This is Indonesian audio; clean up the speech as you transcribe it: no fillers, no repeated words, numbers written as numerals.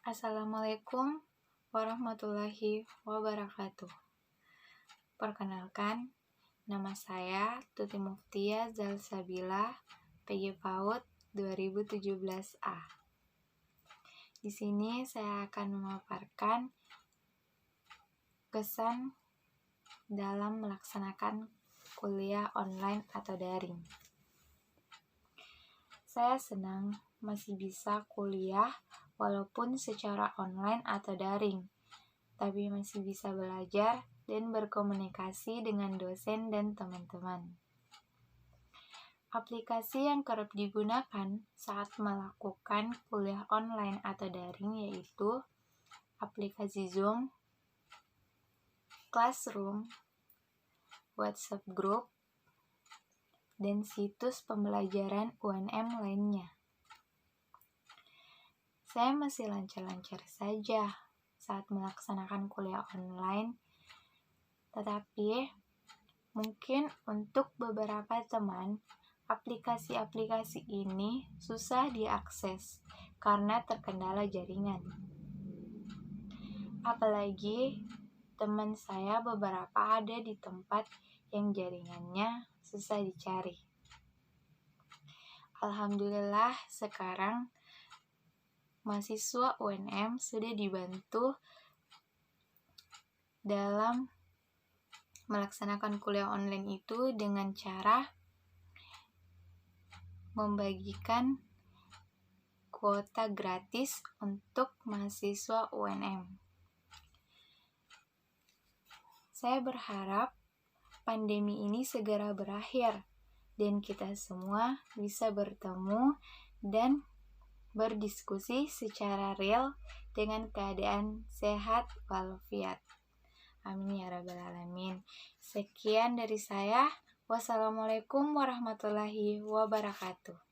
Assalamualaikum warahmatullahi wabarakatuh. Perkenalkan, nama saya Tuti Muftia Zalsabila, PG PAUD 2017A. Di sini saya akan memaparkan kesan dalam melaksanakan kuliah online atau daring. Saya senang masih bisa kuliah walaupun secara online atau daring, tapi masih bisa belajar dan berkomunikasi dengan dosen dan teman-teman. Aplikasi yang kerap digunakan saat melakukan kuliah online atau daring yaitu aplikasi Zoom, Classroom, WhatsApp Group, dan situs pembelajaran UNM lainnya. Saya masih lancar-lancar saja saat melaksanakan kuliah online, tetapi mungkin untuk beberapa teman, aplikasi-aplikasi ini susah diakses karena terkendala jaringan. Apalagi teman saya beberapa ada di tempat yang jaringannya susah dicari. Alhamdulillah sekarang mahasiswa UNM sudah dibantu dalam melaksanakan kuliah online itu dengan cara membagikan kuota gratis untuk mahasiswa UNM. Saya berharap pandemi ini segera berakhir dan kita semua bisa bertemu dan berdiskusi secara real dengan keadaan sehat walafiat. Amin ya rabbal alamin. Sekian dari saya. Wassalamualaikum warahmatullahi wabarakatuh.